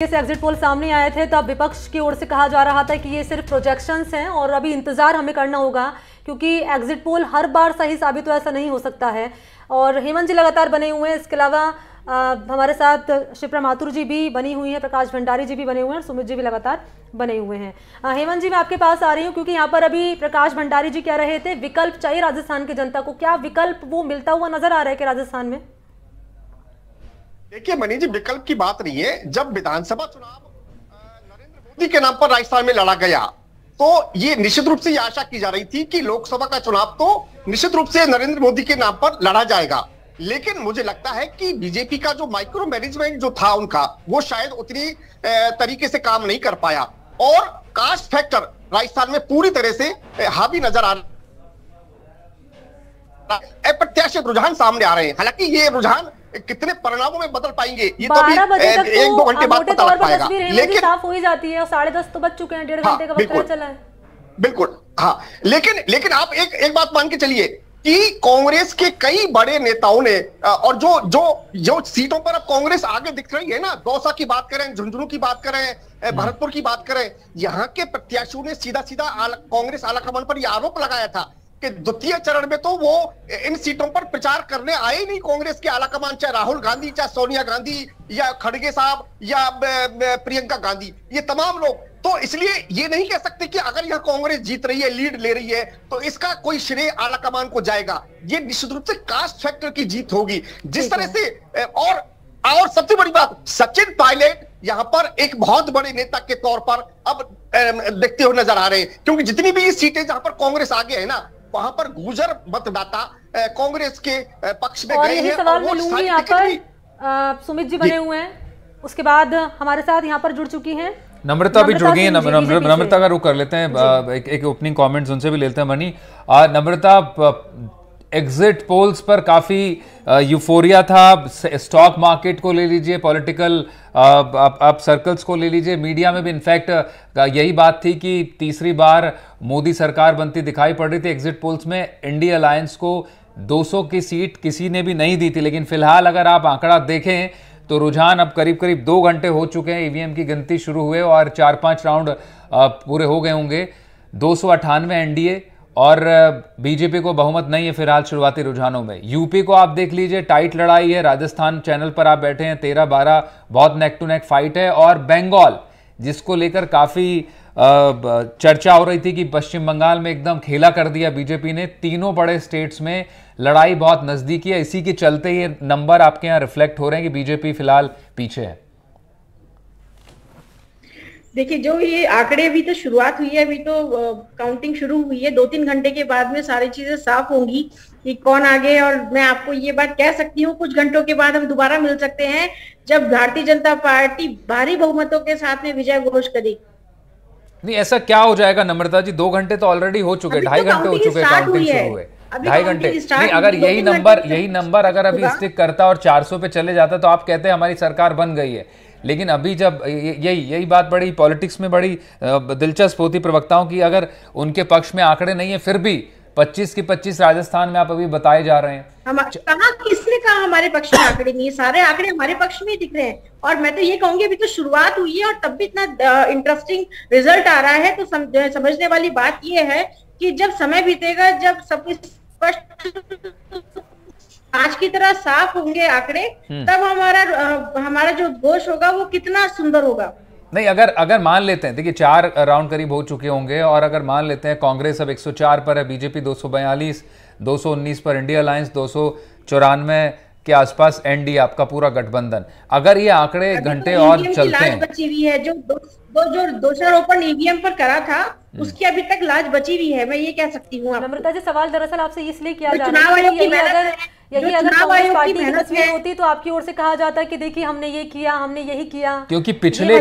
से exit poll सामने आए थे तब विपक्ष की ओर से कहा जा रहा था कि ये सिर्फ प्रोजेक्शंस हैं और अभी इंतजार हमें करना होगा क्योंकि एग्जिट पोल हर बार सही साबित तो ऐसा नहीं हो सकता है। और हेमंत जी लगातार बने हुए हैं, इसके अलावा हमारे साथ शिप्रा माथुर जी भी बनी हुई हैं, प्रकाश भंडारी जी भी बने हुए हैं, सुमित जी भी लगातार बने हुए हैं। हेमंत जी मैं आपके पास आ रही हूँ क्योंकि यहाँ पर अभी प्रकाश भंडारी जी कह रहे थे विकल्प चाहिए राजस्थान की जनता को, क्या विकल्प वो मिलता हुआ नजर आ रहा है कि राजस्थान में? देखिए मनी जी, विकल्प की बात नहीं है। जब विधानसभा चुनाव नरेंद्र मोदी के नाम पर राजस्थान में लड़ा गया तो ये निश्चित रूप से ये आशा की जा रही थी कि लोकसभा का चुनाव तो निश्चित रूप से नरेंद्र मोदी के नाम पर लड़ा जाएगा। लेकिन मुझे लगता है कि बीजेपी का जो माइक्रो मैनेजमेंट जो था उनका, वो शायद उतनी तरीके से काम नहीं कर पाया और कास्ट फैक्टर राजस्थान में पूरी तरह से हावी नजर आ रहा है। अप्रत्याशित रुझान सामने आ रहे हैं। हालांकि ये रुझान कितने परिणामों में बदल पाएंगे ये तो अभी 1-2 घंटे बाद पता लग पाएगा। लेकिन साफ हो ही जाती है और 10:30 तो बज चुके हैं, 1.5 घंटे का वक्त चला है। बिल्कुल हाँ, लेकिन आप एक बात मान के चलिए कि कांग्रेस के कई बड़े नेताओं ने और जो सीटों पर अब कांग्रेस आगे दिख रही है ना, दौसा की बात करें, झुंझुनू की बात करें, भरतपुर की बात करें, यहाँ के प्रत्याशियों ने सीधा कांग्रेस आलाकमान पर यह आरोप लगाया था कि द्वितीय चरण में तो वो इन सीटों पर प्रचार करने आए ही नहीं। कांग्रेस के आलाकमान, चाहे राहुल गांधी, चाहे सोनिया गांधी या खड़गे साहब या प्रियंका गांधी, ये तमाम लोग। तो इसलिए ये नहीं कह सकते कि अगर यह कांग्रेस जीत रही है, लीड ले रही है, तो इसका कोई श्रेय आलाकमान को जाएगा। ये निश्चित रूप से कास्ट फैक्टर की जीत होगी जिस तरह से। और सबसे बड़ी बात, सचिन पायलट यहां पर एक बहुत बड़े नेता के तौर पर अब देखते हुए नजर आ रहे हैं, क्योंकि जितनी भी सीटें जहां पर कांग्रेस आगे है ना, वहां पर गुजर मतदाता कांग्रेस के पक्ष में गए हैं। सवाल मैं लूंगी यहाँ पर, सुमित जी बने हुए हैं, उसके बाद हमारे साथ यहाँ पर जुड़ चुकी हैं नम्रता भी जुड़ गई है। नम्रता का रुख कर लेते हैं, एक ओपनिंग कमेंट्स उनसे भी लेते हैं। मनी, नम्रता, एग्जिट पोल्स पर काफी यूफोरिया था, स्टॉक मार्केट को ले लीजिए, पॉलिटिकल आप सर्कल्स को ले लीजिए, मीडिया में भी इनफैक्ट यही बात थी कि तीसरी बार मोदी सरकार बनती दिखाई पड़ रही थी। एग्जिट पोल्स में इंडिया अलायंस को 200 की सीट किसी ने भी नहीं दी थी, लेकिन फिलहाल अगर आप आंकड़ा देखें तो रुझान अब करीब 2 घंटे हो चुके हैं, ईवीएम की गिनती शुरू हुए और 4-5 राउंड पूरे हो गए होंगे। 298 एनडीए और बीजेपी को बहुमत नहीं है फिलहाल शुरुआती रुझानों में। यूपी को आप देख लीजिए, टाइट लड़ाई है। राजस्थान चैनल पर आप बैठे हैं, 13-12 बहुत नेक टू नेक फाइट है। और बंगाल, जिसको लेकर काफी चर्चा हो रही थी कि पश्चिम बंगाल में एकदम खेला कर दिया बीजेपी ने, तीनों बड़े स्टेट्स में लड़ाई बहुत नजदीकी है। इसी के चलते ये नंबर आपके यहाँ रिफ्लेक्ट हो रहे हैं कि बीजेपी फिलहाल पीछे है। देखिए, जो ये आंकड़े, अभी तो शुरुआत हुई है, अभी तो काउंटिंग शुरू हुई है। 2-3 घंटे के बाद में सारी चीजें साफ होंगी कि कौन आगे। और मैं आपको ये बात कह सकती हूँ, कुछ घंटों के बाद हम दोबारा मिल सकते हैं जब भारतीय जनता पार्टी भारी बहुमतों के साथ में विजय घोष करेगी। नहीं, ऐसा क्या हो जाएगा नम्रता जी? 2 घंटे तो ऑलरेडी हो चुके, 2.5 घंटे हो चुके, काउंटिंग शुरू हुए 2.5 घंटे। नहीं, अगर यही नंबर अगर अभी स्टिक करता और 400 पे चले जाता तो आप कहते हैं हमारी सरकार बन गई है। लेकिन अभी जब यही बात बड़ी पॉलिटिक्स में बड़ी दिलचस्प होती प्रवक्ताओं की, अगर उनके पक्ष में आंकड़े नहीं है फिर भी 25 की 25 राजस्थान में आप अभी बताए जा रहे हैं। कहा, किसने कहा हमारे पक्ष में आंकड़े नहीं है? सारे आंकड़े हमारे पक्ष में ही दिख रहे हैं। और मैं तो ये कहूंगी अभी तो शुरुआत हुई है और तब भी इतना इंटरेस्टिंग रिजल्ट आ रहा है। तो समझने वाली बात ये है कि जब समय बीतेगा, जब सब कुछ स्पष्ट आज की तरह साफ होंगे आंकड़े, तब हमारा जो घोष होगा वो कितना सुंदर होगा। नहीं, अगर मान लेते हैं, देखिए 4 राउंड करीब हो चुके होंगे और अगर मान लेते हैं कांग्रेस अब 104 पर है, बीजेपी 242, 219 पर इंडिया अलायंस, 294 के आसपास एनडीए, आपका पूरा गठबंधन। अगर ये आंकड़े घंटे और चलते हैं, बची हुई है जो दोषारोपण ईवीएम पर करा था, उसकी अभी तक लाज बची हुई है, मैं ये कह सकती हूँ। नम्रता जी, सवाल दरअसल आपसे इसलिए किया जा रहा है, यही अगर कांग्रेस पार्टी की तस्वीर होती तो आपकी ओर से कहा जाता कि देखिए हमने ये किया, हमने यही किया। क्योंकि पिछले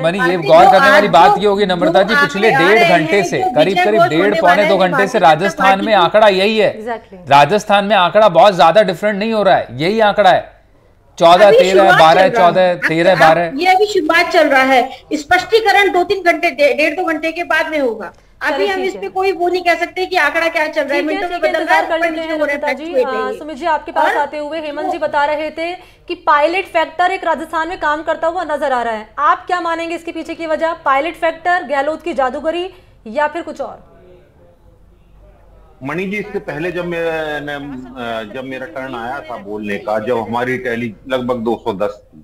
मनी, ये गौर करने वाली बात ये होगी नम्रता जी, पिछले 1.5 घंटे से करीब 1.5-1.25 घंटे से राजस्थान में आंकड़ा यही है। राजस्थान में आंकड़ा बहुत ज्यादा डिफरेंट नहीं हो रहा है, यही आंकड़ा है। 14, 13, 12, 14, 13, 12। ये अभी शुरुआत चल रहा है। स्पष्टीकरण 2-3 घंटे, 1.5-2 घंटे के बाद में होगा। अभी हम इस पे कोई वो नहीं कह सकते कि आंकड़ा क्या चल रहा है, मिनटों में बदल रहा है। सुमित जी आपके पास आते हुए हेमंत जी बता रहे थे कि पायलट फैक्टर एक राजस्थान में काम करता हुआ नजर आ रहा है, आप क्या मानेंगे इसके पीछे की वजह? पायलट फैक्टर, गहलोत की जादूगरी या फिर कुछ और? मणि जी, इससे पहले जब मेरा टर्न आया था बोलने का, जब हमारी टैली लगभग 210 थी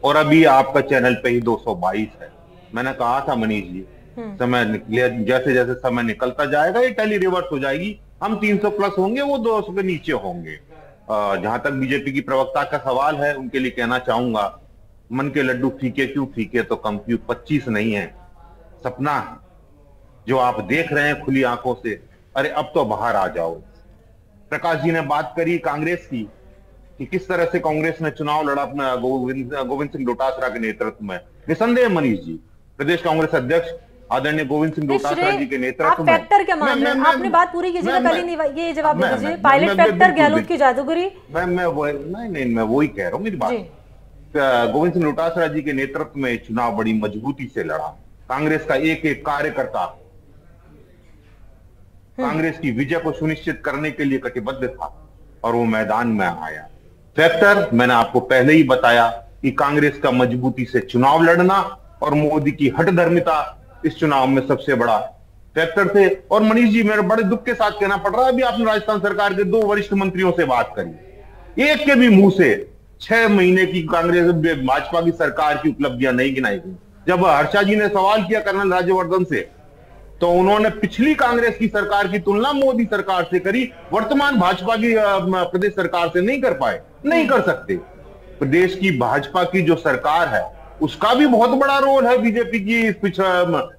और अभी आपका चैनल पे ही 222 है, मैंने कहा था मनीष जी समय निकले, जैसे जैसे समय निकलता जाएगा ये टैली रिवर्स हो जाएगी, हम 300 प्लस होंगे, वो 200 के नीचे होंगे। जहां तक बीजेपी की प्रवक्ता का सवाल है, उनके लिए कहना चाहूंगा, मन के लड्डू फीके क्यों फीके तो कम क्यों 25 नहीं है, सपना है जो आप देख रहे हैं खुली आंखों से, अरे अब तो बाहर आ जाओ। प्रकाश जी ने बात करी कांग्रेस की कि किस तरह से कांग्रेस ने चुनाव लड़ा अपना गोविंद सिंह डोटासरा के नेतृत्व में। निसंदेह मनीष जी, प्रदेश कांग्रेस अध्यक्ष आदरणीय गोविंद सिंह डोटासरा जी के नेतृत्व में। फैक्टर क्या मान रहे हैं? आपने बात पूरी कीजिएगा, पहले ये जवाब दे दीजिए। पायलट फैक्टर, गहलोत की जादूगरी। मैं वही कह रहा हूँ, मेरी बात। गोविंद सिंह डोटासरा जी के नेतृत्व में चुनाव बड़ी मजबूती से लड़ा, कांग्रेस का एक एक कार्यकर्ता कांग्रेस की विजय को सुनिश्चित करने के लिए कटिबद्ध था और वो मैदान में आया। फैक्टर मैंने आपको पहले ही बताया कि कांग्रेस का मजबूती से चुनाव लड़ना और मोदी की हठधर्मिता इस चुनाव में सबसे बड़ा फैक्टर थे। और मनीष जी, मेरे बड़े दुख के साथ कहना पड़ रहा है, अभी आपने राजस्थान सरकार के 2 वरिष्ठ मंत्रियों से बात करी, एक के भी मुंह से 6 महीने की कांग्रेस भाजपा की सरकार की उपलब्धियां नहीं गिनाई गई। जब हर्षा जी ने सवाल किया कर्नल राज्यवर्धन से, तो उन्होंने पिछली कांग्रेस की सरकार की तुलना मोदी सरकार से करी, वर्तमान भाजपा की प्रदेश सरकार से नहीं कर पाए, नहीं कर सकते। प्रदेश की भाजपा की जो सरकार है उसका भी बहुत बड़ा रोल है बीजेपी की,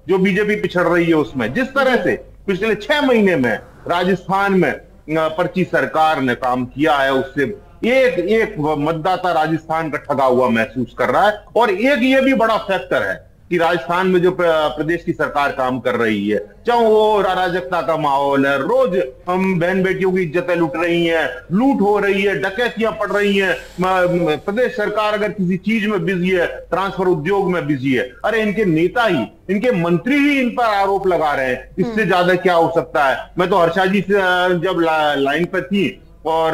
जो बीजेपी पिछड़ रही है उसमें। जिस तरह से पिछले 6 महीने में राजस्थान में पर्ची सरकार ने काम किया है, उससे एक एक मतदाता राजस्थान का ठगा हुआ महसूस कर रहा है। और एक ये भी बड़ा फैक्टर है कि राजस्थान में जो प्रदेश की सरकार काम कर रही है, चाहे वो अराजकता का माहौल है, रोज हम बहन बेटियों की इज्जतें लूट रही हैं, लूट हो रही है, डकैतियां पड़ रही हैं, प्रदेश सरकार अगर किसी चीज में बिजी है, ट्रांसफर उद्योग में बिजी है, अरे इनके नेता ही, इनके मंत्री ही इन पर आरोप लगा रहे हैं, इससे ज्यादा क्या हो सकता है। मैं तो हर्षा जी से जब लाइन पर थी और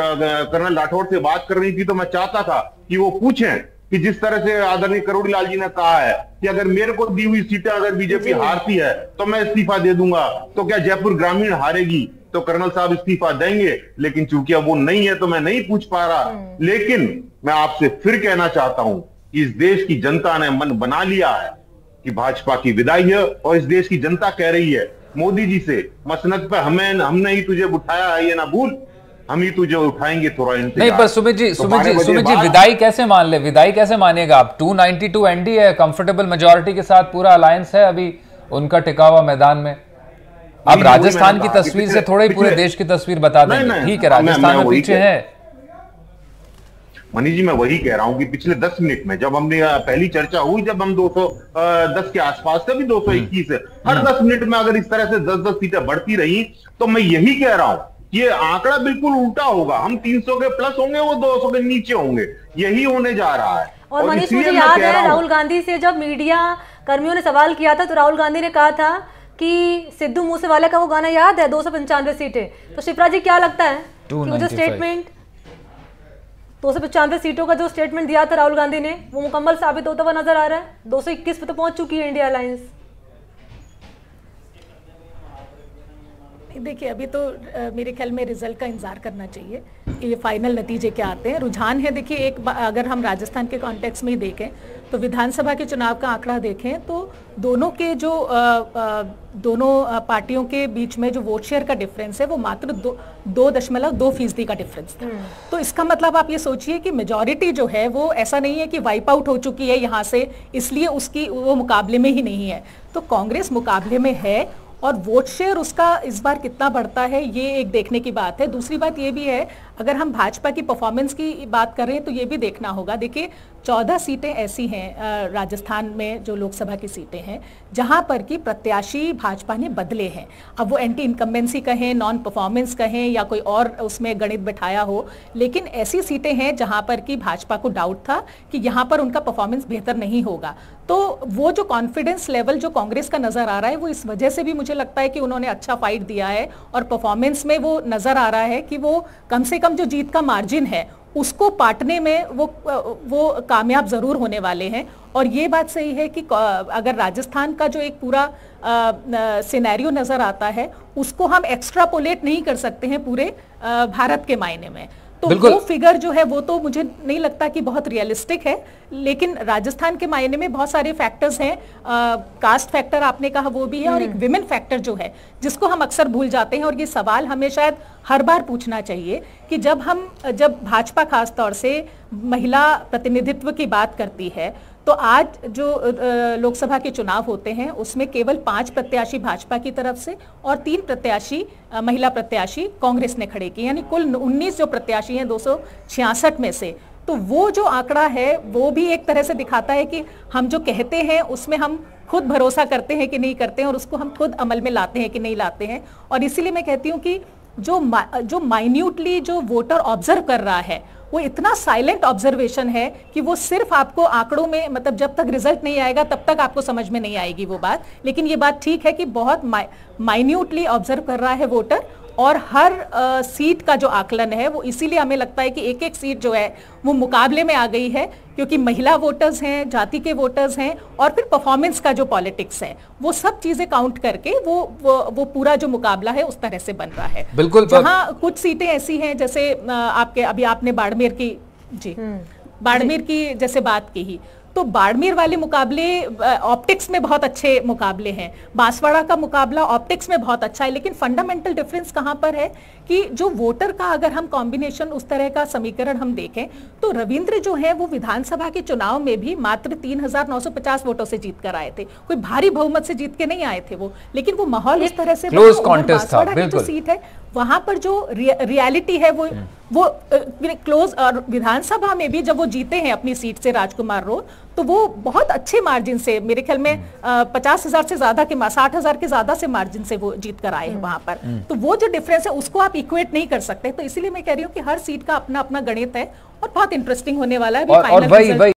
कर्नल राठौड़ से बात कर रही थी, तो मैं चाहता था कि वो पूछें कि जिस तरह से आदरणीय करोड़ी लाल जी ने कहा है कि अगर मेरे को दी हुई सीटें अगर बीजेपी हारती है तो मैं इस्तीफा दे दूंगा, तो क्या जयपुर ग्रामीण हारेगी तो कर्नल साहब इस्तीफा देंगे? लेकिन चूंकि अब वो नहीं है तो मैं नहीं पूछ पा रहा। लेकिन मैं आपसे फिर कहना चाहता हूं कि इस देश की जनता ने मन बना लिया है कि भाजपा की विदाई है, और इस देश की जनता कह रही है मोदी जी से, मसनद पे हमने ही तुझे उठाया है, ये ना भूल, हम ही तुझे उठाएंगे, थोड़ा नहीं। पर सुमित जी विदाई कैसे मान ले? विदाई कैसे मानेगा आप? 292 एनडी है, कंफर्टेबल मेजॉरिटी के साथ पूरा अलायंस है अभी उनका टिका हुआ मैदान में। आप राजस्थान की तस्वीर से थोड़ा ही पूरे देश की तस्वीर बता देंगे। ठीक है, राजस्थान में पीछे है। मनीष जी, मैं वही कह रहा हूं कि पिछले 10 मिनट में जब हमने पहली चर्चा हुई, जब हम 210 के आसपास थे, अभी 221 है, हर 10 मिनट में अगर इस तरह से 10-10 सीटें बढ़ती रही तो मैं यही कह रहा हूं, ये आंकड़ा बिल्कुल उल्टा होगा, हम 300 के प्लस होंगे, वो 200 के नीचे होंगे, यही होने जा रहा है। और मनीष, मुझे याद है राहुल गांधी से जब मीडिया कर्मियों ने सवाल किया था, तो राहुल गांधी ने कहा था कि सिद्धू मूसेवाला का वो गाना याद है, 295 सीटें। तो शिप्रा जी क्या लगता है कि वो जो स्टेटमेंट 295 सीटों का जो स्टेटमेंट दिया था राहुल गांधी ने, वो मुकम्मल साबित होता हुआ नजर आ रहा है? 221 पे तो पहुंच चुकी है इंडिया अलायंस। देखिए, अभी तो मेरे ख्याल में रिजल्ट का इंतजार करना चाहिए, ये फाइनल नतीजे क्या आते हैं। रुझान है, देखिए, अगर हम राजस्थान के कॉन्टेक्स्ट में ही देखें तो विधानसभा के चुनाव का आंकड़ा देखें तो दोनों के जो दोनों पार्टियों के बीच में जो वोट शेयर का डिफरेंस है वो मात्र 2.2% का डिफरेंस था। तो इसका मतलब आप ये सोचिए कि मेजॉरिटी जो है वो ऐसा नहीं है कि वाइप आउट हो चुकी है यहाँ से, इसलिए उसकी वो मुकाबले में ही नहीं है। तो कांग्रेस मुकाबले में है, और वोट शेयर उसका इस बार कितना बढ़ता है ये एक देखने की बात है। दूसरी बात ये भी है, अगर हम भाजपा की परफॉर्मेंस की बात करें तो ये भी देखना होगा। देखिए, 14 सीटें ऐसी हैं राजस्थान में जो लोकसभा की सीटें हैं जहां पर कि प्रत्याशी भाजपा ने बदले हैं। अब वो एंटी इनकम्बेंसी कहें, नॉन परफॉर्मेंस कहें या कोई और उसमें गणित बिठाया हो, लेकिन ऐसी सीटें हैं जहां पर कि भाजपा को डाउट था कि यहां पर उनका परफॉर्मेंस बेहतर नहीं होगा। तो वो जो कॉन्फिडेंस लेवल जो कांग्रेस का नजर आ रहा है वो इस वजह से भी मुझे लगता है कि उन्होंने अच्छा फाइट दिया है और परफॉर्मेंस में वो नजर आ रहा है कि वो कम से कम जो जीत का मार्जिन है उसको पाटने में वो कामयाब जरूर होने वाले हैं। और ये बात सही है कि अगर राजस्थान का जो एक पूरा सिनेरियो नजर आता है उसको हम एक्स्ट्रापोलेट नहीं कर सकते हैं पूरे भारत के मायने में, तो वो फिगर जो है वो तो मुझे नहीं लगता कि बहुत रियलिस्टिक है। लेकिन राजस्थान के मायने में बहुत सारे फैक्टर्स हैं, कास्ट फैक्टर आपने कहा वो भी है, और एक विमेन फैक्टर जो है जिसको हम अक्सर भूल जाते हैं। और ये सवाल हमें शायद हर बार पूछना चाहिए कि जब भाजपा खास तौर से महिला प्रतिनिधित्व की बात करती है तो आज जो लोकसभा के चुनाव होते हैं उसमें केवल 5 प्रत्याशी भाजपा की तरफ से और 3 प्रत्याशी महिला प्रत्याशी कांग्रेस ने खड़े किए, यानी कुल 19 जो प्रत्याशी हैं 266 में से। तो वो जो आंकड़ा है वो भी एक तरह से दिखाता है कि हम जो कहते हैं उसमें हम खुद भरोसा करते हैं कि नहीं करते हैं और उसको हम खुद अमल में लाते हैं कि नहीं लाते हैं। और इसीलिए मैं कहती हूँ कि जो माइन्यूटली जो वोटर ऑब्जर्व कर रहा है वो इतना साइलेंट ऑब्जर्वेशन है कि वो सिर्फ आपको आंकड़ों में, मतलब जब तक रिजल्ट नहीं आएगा तब तक आपको समझ में नहीं आएगी वो बात। लेकिन ये बात ठीक है कि बहुत माइन्यूटली ऑब्जर्व कर रहा है वोटर, और हर सीट का जो आकलन है वो इसीलिए हमें लगता है कि एक एक सीट जो है वो मुकाबले में आ गई है, क्योंकि महिला वोटर्स हैं, जाति के वोटर्स हैं, और फिर परफॉर्मेंस का जो पॉलिटिक्स है वो सब चीजें काउंट करके वो पूरा जो मुकाबला है उस तरह से बन रहा है। बिल्कुल, जहां कुछ सीटें ऐसी हैं जैसे अभी आपने बाड़मेर की जैसे बात की ही, तो बाड़मेर वाले मुकाबले ऑप्टिक्स में बहुत अच्छे मुकाबले हैं, बांसवाड़ा का मुकाबला ऑप्टिक्स में बहुत अच्छा है, लेकिन फंडामेंटल डिफरेंस कहां पर है कि जो वोटर का अगर हम कॉम्बिनेशन उस तरह का समीकरण हम देखें तो रविंद्र जो है वो विधानसभा के चुनाव में भी मात्र 3950 वोटों से जीत कर आए थे, कोई भारी बहुमत से जीत के नहीं आए थे वो, लेकिन वो माहौल इस तरह से क्लोज कॉन्टेस्ट था। बिल्कुल, जो सीट है वहां पर जो रियलिटी है वो क्लोज, और विधानसभा में भी जब वो जीते हैं अपनी सीट से राजकुमार रोड तो वो बहुत अच्छे मार्जिन से, मेरे ख्याल में 50,000 से ज्यादा के 60,000 के ज्यादा से मार्जिन से वो जीत कर आए हैं वहां पर। तो वो जो डिफरेंस है उसको आप इक्वेट नहीं कर सकते, तो इसीलिए मैं कह रही हूँ कि हर सीट का अपना अपना गणित है और बहुत इंटरेस्टिंग होने वाला है।